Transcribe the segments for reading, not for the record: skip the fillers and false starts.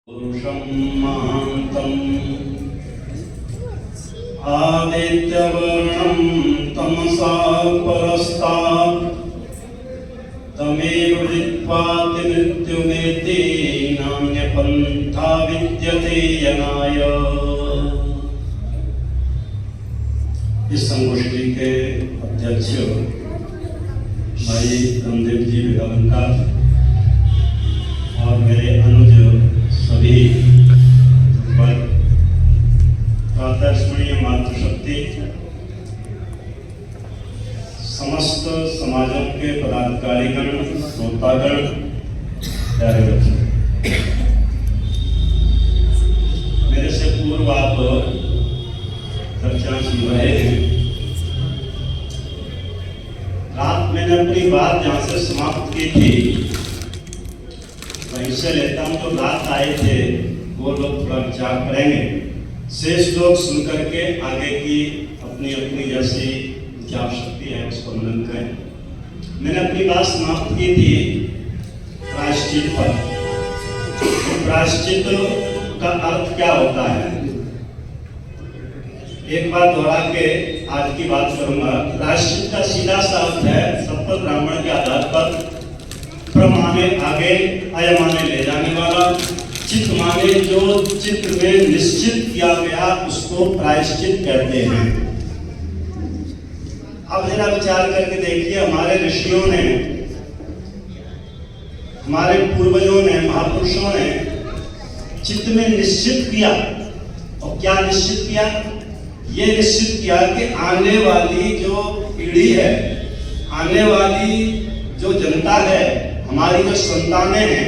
पुरुषं महान्तं आदित्यवर्णं तमसा परस्तात् तमेव विद्वाति मृत्युमेति नान्यपन्था विद्यते यनाय। इस संगोष्ठी के अध्यक्ष भाई रामदेव जी विधानकार और मेरे अनुज सभी प्रातःस्मरणीय मातृशक्ति समस्त समाजों के पदाधिकारीगण, श्रोतागण, प्यारे बच्चों, मेरे से पूर्व आप चर्चा सुन रहे हैं। रात मैंने अपनी बात जहाँ से समाप्त की थी वहीं से लेता हूँ। जो रात आए थे वो लोग थोड़ा विचार करेंगे, शेष लोग सुन करके आगे की अपनी अपनी जैसी विचार शक्ति है उसको मनन करें। मैंने अपनी बात समाप्त की थी प्रायश्चित पर। प्रायश्चित का अर्थ क्या होता है, एक बात दोहरा के आज की बात करूंगा। प्रायश्चित का सीधा सा अर्थ है सत्य ब्राह्मण के आधार पर प्रमाणे आगे अयमाने ले जाने वाला, चित्त माने जो चित्त में निश्चित किया गया उसको प्रायश्चित कहते हैं। अब जरा विचार करके देखिए, हमारे ऋषियों ने, हमारे पूर्वजों ने, महापुरुषों ने चित्त में निश्चित किया। और क्या निश्चित किया? ये निश्चित किया कि आने वाली जो पीढ़ी है, आने वाली जो जनता है, हमारी जो संतानें हैं,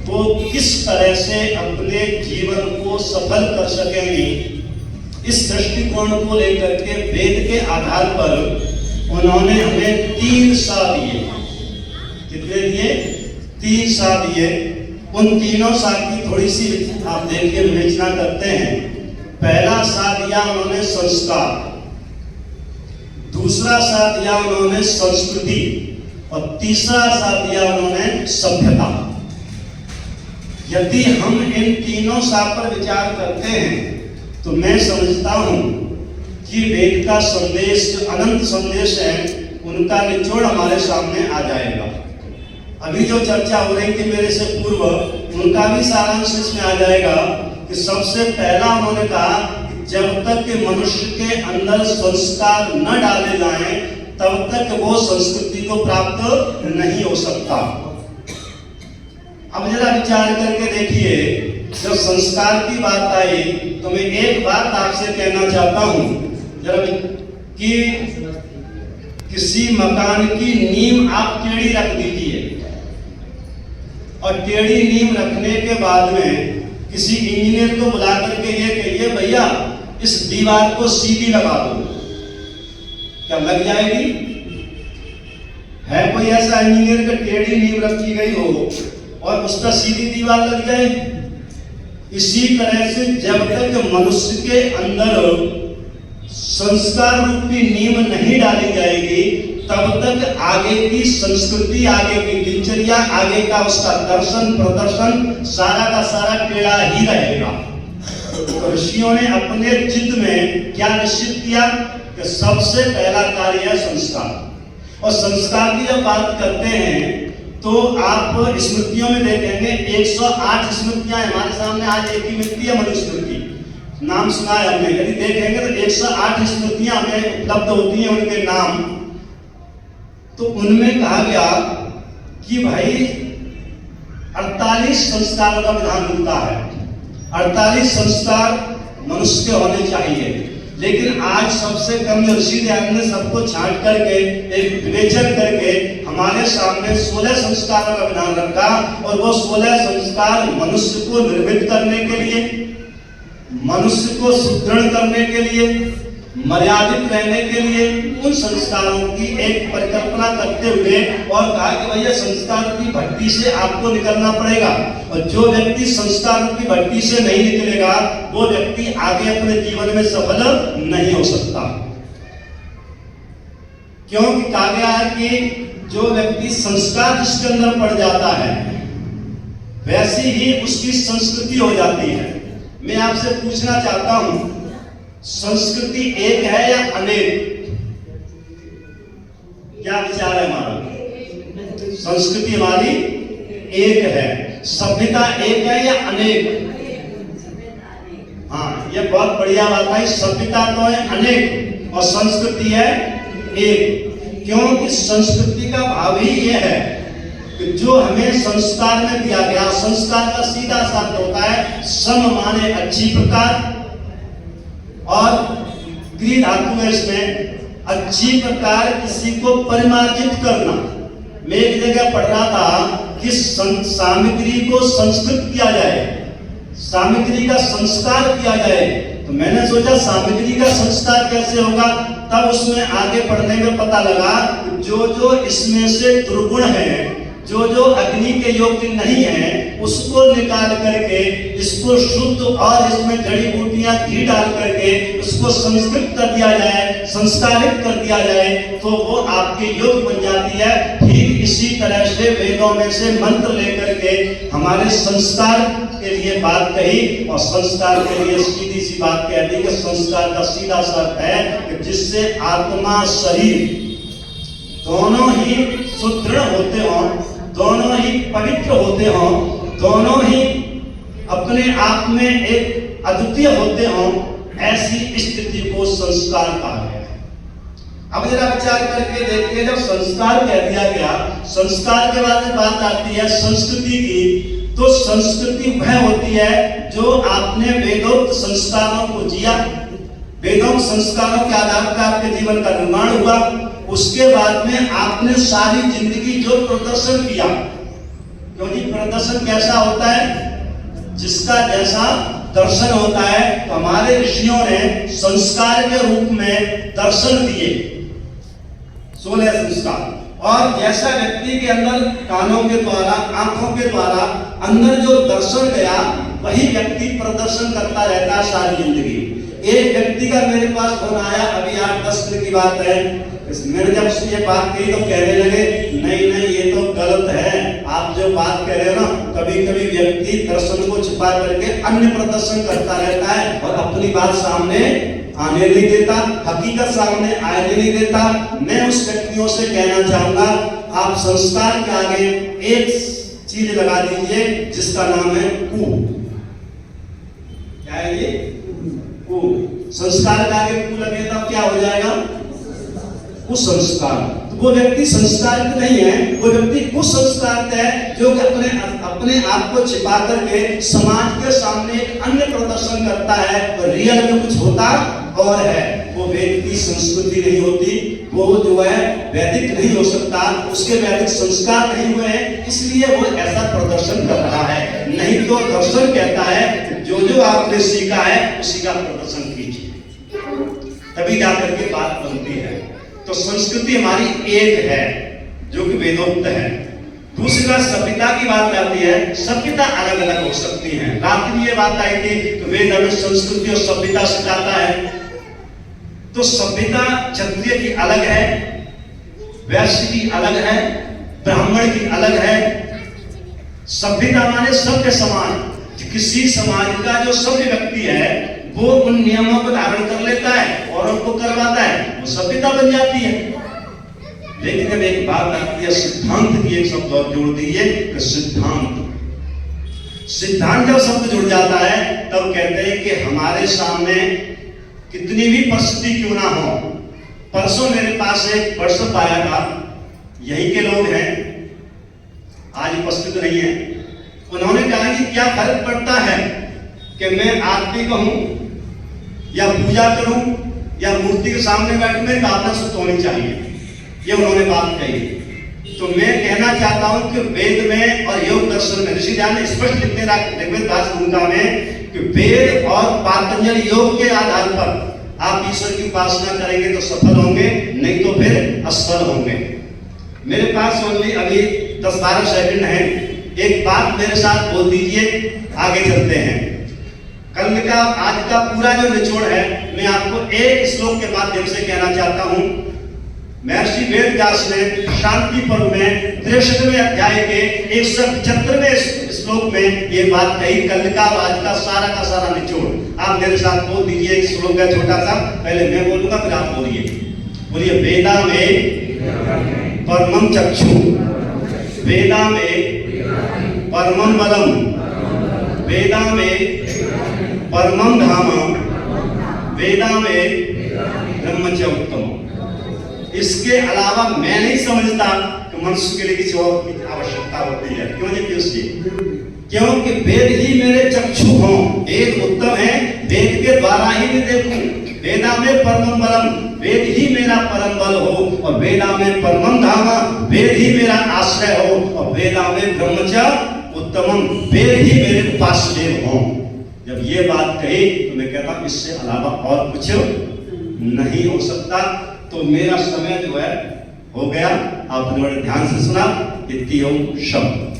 वो किस तरह से अपने जीवन को सफल कर सकेंगी, इस दृष्टिकोण को लेकर के वेद के आधार पर उन्होंने हमें 3 सा दिए। कितने दिए? 3 सा दिए। उन तीनों सा की थोड़ी सी आप देखिए विवेचना करते हैं। पहला सा दिया उन्होंने संस्कार, दूसरा सा दिया उन्होंने संस्कृति और तीसरा सा दिया उन्होंने सभ्यता। यदि हम इन तीनों सा पर विचार करते हैं तो मैं समझता हूं कि वेद का संदेश, जो अनंत संदेश है, उनका निचोड़ हमारे सामने आ जाएगा। अभी जो चर्चा हो रही थी मेरे से पूर्व, उनका भी सारांश इसमें आ जाएगा कि सबसे पहला उन्होंने कहा कि जब तक कि मनुष्य के अंदर संस्कार न डाले जाएं तब तक वो संस्कृति को प्राप्त नहीं हो सकता। अब जरा विचार करके देखिए, जब संस्कार की बात आई तो मैं एक बात आपसे कहना चाहता हूं जरा कि किसी मकान की नींव आप टेढ़ी रख दीजिए और टेढ़ी नींव रखने के बाद में किसी इंजीनियर को बुला करके ये कहिए भैया इस दीवार को सीधी लगा दो, क्या लग जाएगी? है कोई ऐसा इंजीनियर का टेढ़ी नींव रखी गई हो और उस पर सीधी दीवार लग जाए? इसी तरह से जब तक मनुष्य के अंदर संस्कार रूपी नींव नहीं डाली जाएगी तब तक आगे की संस्कृति, आगे की दिनचर्या, आगे का उसका दर्शन प्रदर्शन सारा का सारा टेढ़ा ही रहेगा। तो ऋषियों ने अपने चित्त में क्या निश्चित किया कि सबसे पहला कार्य है संस्कार। और संस्कार की जब बात करते हैं तो आप स्मृतियों में देखेंगे 108 स्मृतियां हमारे सामने आज एक ही मिलती है, मनुस्मृति नाम सुना है हमने। यदि देखेंगे तो 108 स्मृतियां हमें उपलब्ध होती हैं, उनके नाम। तो उनमें कहा गया कि भाई 48 संस्कारों का विधान मिलता है। 48 संस्कार मनुष्य के होने चाहिए, लेकिन आज सबसे कम ऋषि ध्यान ने सबको छांट करके एक विवेचन करके हमारे सामने 16 संस्कारों का विधान रखा। और वो 16 संस्कार मनुष्य को निर्मित करने के लिए, मनुष्य को सुदृढ़ करने के लिए, मर्यादित रहने के लिए उन संस्कारों की एक परिकल्पना करते हुए और कहा कि भैया संस्कार की भट्टी से आपको निकलना पड़ेगा और जो व्यक्ति संस्कार की भट्टी से नहीं निकलेगा वो व्यक्ति आगे अपने जीवन में सफल नहीं हो सकता। क्योंकि कहा गया है कि जो व्यक्ति संस्कार जिसके अंदर पड़ जाता है वैसी ही उसकी संस्कृति हो जाती है। मैं आपसे पूछना चाहता हूं, संस्कृति एक है या अनेक? क्या विचार है हमारा? संस्कृति हमारी एक है। सभ्यता एक है या अनेक? हाँ, ये बहुत बढ़िया बात है। सभ्यता तो है अनेक और संस्कृति है एक। क्योंकि संस्कृति का भाव ही ये है कि जो हमें संस्कार में दिया गया, संस्कार का सीधा शब्द होता है सम माने अच्छी प्रकार, और क्रिया धातु है इसमें, अच्छी प्रकार किसी को परिमार्जित करना। मैं एक जगह पढ़ रहा था कि सामग्री को संस्कृत किया जाए, सामग्री का संस्कार किया जाए। तो मैंने सोचा सामग्री का संस्कार कैसे होगा, तब उसमें आगे पढ़ने में पता लगा जो जो इसमें से दुर्गुण है, जो जो अग्नि के योग्य नहीं है, उसको निकाल करके इसको शुद्ध और इसमें जड़ी बूटियां घी डाल करके उसको संस्कृत कर दिया जाए, संस्कारित कर दिया जाए, तो वो आपके योग बन जाती है। ठीक इसी तरह से वेदों में से मंत्र लेकर के हमारे संस्कार के लिए बात कही, और संस्कार के लिए सीधी सी बात कह दी कि संस्कार का सीधा सा अर्थ है कि जिससे आत्मा शरीर दोनों ही सुदृढ़ होते हों, दोनों ही पवित्र होते हों, दोनों ही अपने आप में एक अद्वितीय होते हों, ऐसी स्थिति को संस्कार कहा गया है। अब जरा विचार करके देखिए, जब संस्कार कह दिया गया, संस्कार के बाद बात आती है संस्कृति की, तो संस्कृति वह होती है जो आपने वेदोक्त संस्कारों को जिया, वेदोक्त संस्कारों के आधार पर आपके जीवन का निर्माण हुआ, उसके बाद में आपने सारी जिंदगी जो प्रदर्शन किया। क्योंकि प्रदर्शन कैसा होता है, जिसका जैसा दर्शन होता है। तो हमारे ऋषियों ने संस्कार के रूप में दर्शन दिए, 16 संस्कार, और जैसा व्यक्ति के अंदर कानों के द्वारा, आंखों के द्वारा अंदर जो दर्शन गया, वही व्यक्ति प्रदर्शन करता रहता है सारी जिंदगी। एक व्यक्ति का मेरे पास फोन आया, अभी 8-10 दिन की बात है, मैंने जब ये बात कही तो कहने लगे नहीं नहीं ये तो गलत है, आप जो बात कह रहे हो ना, कभी कभी व्यक्ति दर्शन को छिपा करके अन्य प्रदर्शन करता रहता है और अपनी बात सामने आने नहीं देता, हकीकत सामने आने नहीं देता। मैं उस व्यक्तियों से कहना चाहूंगा, आप संस्कार के आगे एक चीज लगा दीजिए जिसका नाम है कु। क्या है ये? कु। संस्कार के आगे कु लगे तब क्या हो जाएगा? कुसंस्कार। तो वो व्यक्ति संस्कारित नहीं है, वो व्यक्ति कुसंस्कारित है, जो अपने आप को छिपा करके समाज के सामने अन्य प्रदर्शन करता है और रियल में कुछ होता और है। वो व्यक्ति संस्कृति नहीं होती, वो जो है वैदिक नहीं हो सकता, उसके वैदिक संस्कार नहीं हुए हैं, इसलिए वो ऐसा प्रदर्शन कर रहा है। नहीं तो दर्शन कहता है जो जो आपने सीखा है उसी का प्रदर्शन कीजिए, तभी जाकर के बात बनती है। तो संस्कृति हमारी एक है जो कि वेदोक्त है। दूसरी बात सभ्यता की बात आती है, सभ्यता अलग अलग हो सकती है। रात में ये बात आई थी तो वेद हमें संस्कृति और सभ्यता सिखाता है। तो सभ्यता क्षत्रिय की अलग है, वैश्य की अलग है, ब्राह्मण की अलग है। सभ्यता माने सभ्य समाज, किसी समाज का जो सभ्य व्यक्ति है वो उन नियमों को धारण कर लेता है और उनको करवाता है, वो सभ्यता बन जाती है। लेकिन जब एक बात आती है सिद्धांत की, एक शब्द और जोड़ दीजिए कि सिद्धांत। सिद्धांत जब शब्द जुड़ जाता है तब कहते हैं कि हमारे सामने कितनी भी परिस्थिति क्यों ना हो। परसों मेरे पास एक व्हाट्सएप आया था, यही के लोग हैं, आज उपस्थित नहीं है। उन्होंने कहा कि क्या फर्क पड़ता है कि मैं आरती कहूं या पूजा करूं या मूर्ति के सामने बैठ में प्रार्थना शुद्ध होनी चाहिए, ये उन्होंने बात कही। तो मैं कहना चाहता हूं कि वेद में और योग दर्शन में ऋषि ने स्पष्ट लिखने ऋग्वेद भूमिका में कि वेद और पातंजल योग के आधार पर आप ईश्वर की उपासना करेंगे तो सफल होंगे, नहीं तो फिर असफल होंगे। मेरे पास ओनली अभी 10-12 सेकंड है, एक बात मेरे साथ बोल दीजिए, आगे चलते हैं। कल का आज का पूरा जो निचोड़ है मैं आपको एक श्लोक के माध्यम से कहना चाहता हूं महर्षि वेदव्यास ने शांति पर्व में 63वें अध्याय के 175वें श्लोक में ये बात कही। कल का आज का सारा निचोड़ आप मेरे साथ बोल दीजिए। एक श्लोक है छोटा सा, पहले मैं बोलूंगा फिर आप बोलिए। वेदा में परमं चक्षु, वेदा में परमं बलम, वेदा में परमं धाम, वेदा में ब्रह्म च उत्तम। इसके अलावा मैं नहीं समझता कि मनुष्य के लिए किसी और की आवश्यकता होती है। क्यों जी? क्योंकि वेद ही मेरे चक्षु हों, वेद उत्तम है, वेद के द्वारा ही मैं देखूं। वेदा में परमं बलम, वेद ही मेरा परम बल हो, और वेदा में परमं धाम, वेद ही मेरा आश्रय हो, और वेदा में ब्रह्म च उत्तमम, वेद ही मेरे उपास्य देव हों। जब ये बात कही तो मैं कहता हूं इससे अलावा और कुछ नहीं हो सकता। तो मेरा समय जो है हो गया। आपने बड़े ध्यान से सुना। इति ओम शब्द।